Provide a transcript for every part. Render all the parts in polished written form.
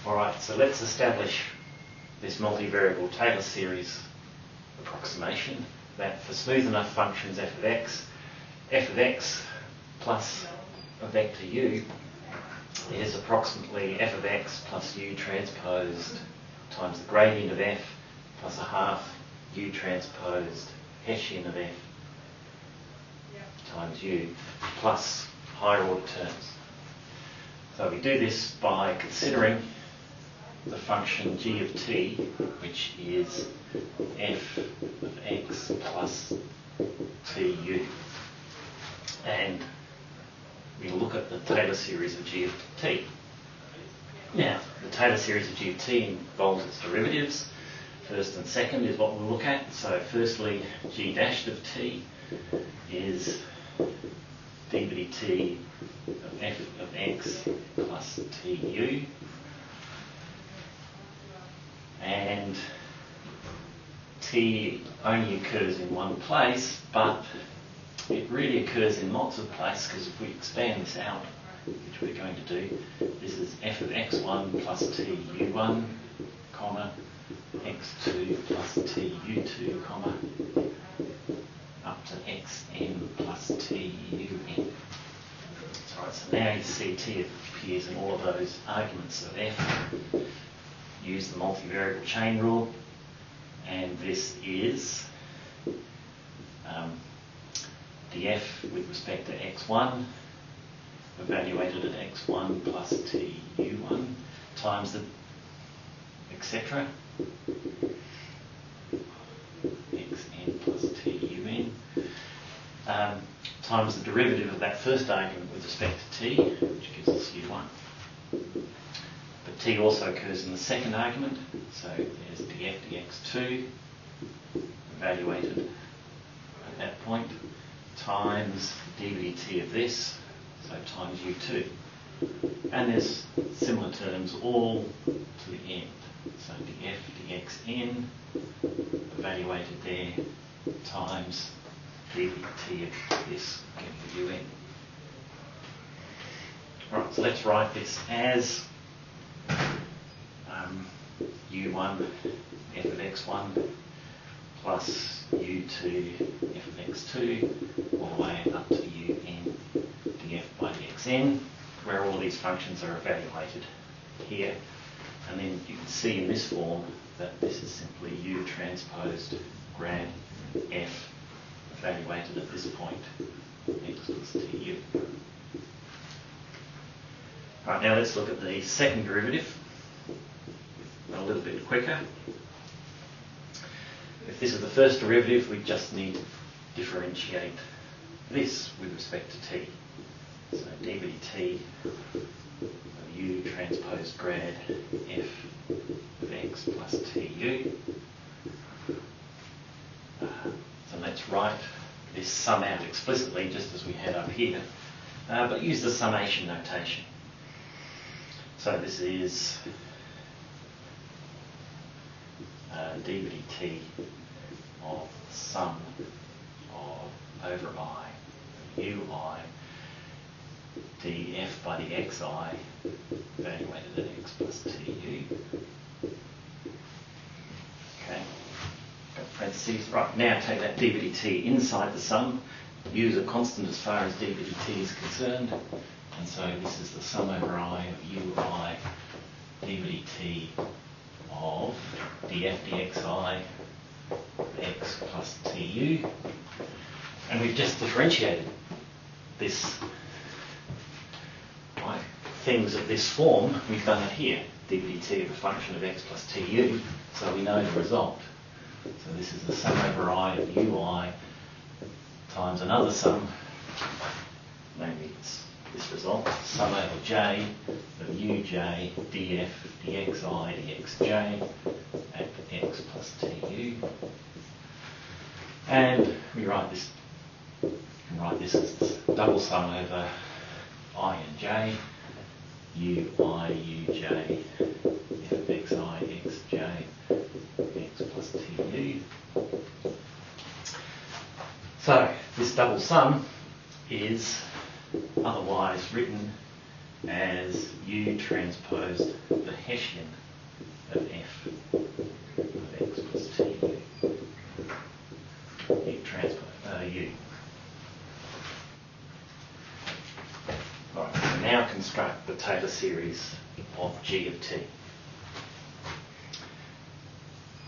Alright, so let's establish this multivariable Taylor series approximation that for smooth enough functions f of x plus a vector u is approximately f of x plus u transposed times the gradient of f plus a half u transposed Hessian of f times u plus higher order terms. So we do this by considering the function g of t, which is f of x plus tu. And we look at the Taylor series of g of t. Now, the Taylor series of g of t involves its derivatives. First and second is what we'll look at. So firstly, g dashed of t is d dt of f of x plus tu. And t only occurs in one place, but it really occurs in lots of places, because if we expand this out, which we're going to do, this is f of x1 plus tu1, comma, x2 plus tu2, comma, up to xn plus tun. Alright, so now you see t appears in all of those arguments of f. Use the multivariable chain rule, and this is df with respect to x1 evaluated at x1 plus tu1 times the etc. xn plus tun times the derivative of that first argument with respect to t, which gives us u1. But t also occurs in the second argument, so there's df dx2 evaluated at that point times dvdt of this, so times u2. And there's similar terms all to the end. So df dxn evaluated there times dvdt of this, again the un. Alright, so let's write this as u1 f of x1 plus u2 f of x2 all the way up to un df by dxn, where all these functions are evaluated here. And then you can see in this form that this is simply u transposed grad f evaluated at this point, x plus tu. Right, now let's look at the second derivative a little bit quicker. If this is the first derivative, we just need to differentiate this with respect to t. So d dt of u transposed grad f of x plus tu. So let's write this sum out explicitly, just as we had up here, but use the summation notation. So this is d dt of sum of over I ui df by the xi evaluated at x plus tu. Okay, got parentheses. Right, now take that d dt inside the sum. Use a constant as far as d dt is concerned. And so this is the sum over I of ui d dt of df dxi x plus tu. And we've just differentiated this, right, things of this form. We've done it here, d dt of a function of x plus tu, so we know the result. So this is the sum over I of ui times another sum, namely it's this result, sum over j of uj df dxi dxj at x plus tu. And we write this, you can write this as double sum over I and j, ui uj f of xi xj x plus tu. So this double sum is otherwise written as U transposed the Hessian of F of X plus T U transpose U. Alright, so now construct the Taylor series of G of T.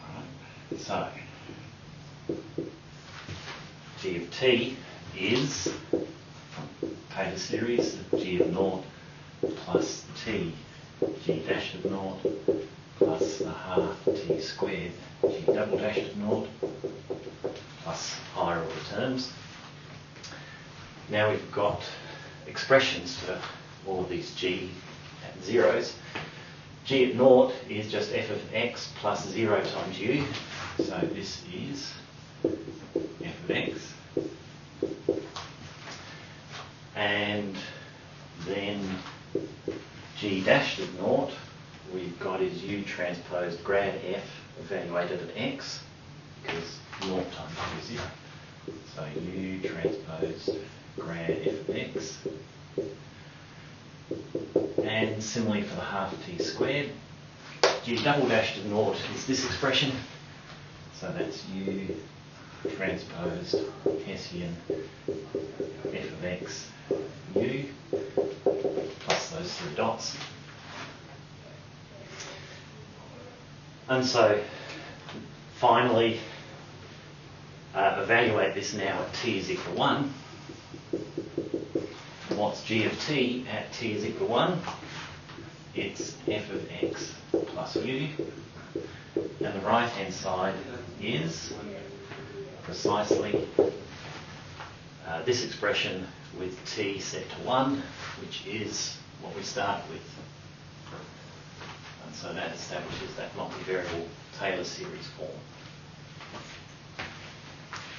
Alright, so G of T is Taylor series of G of naught plus T G dash of naught plus a half T squared G double dash of naught plus higher order terms. Now we've got expressions for all of these G at zeros. G at naught is just f of x plus 0 times u. So this is f of x. And then G dash of naught we've got is u transposed grad f evaluated at x, because naught times u is 0. So u transposed grad f of x. And similarly for the half t squared, G double dash of naught is this expression. So that's u transposed Hessian f of x u plus those three dots. And so finally evaluate this now at t is equal to 1. And what's G of t at t is equal to 1? It's f of x plus u. And the right hand side is precisely this expression with t set to 1, which is what we start with. And so that establishes that multivariable Taylor series form.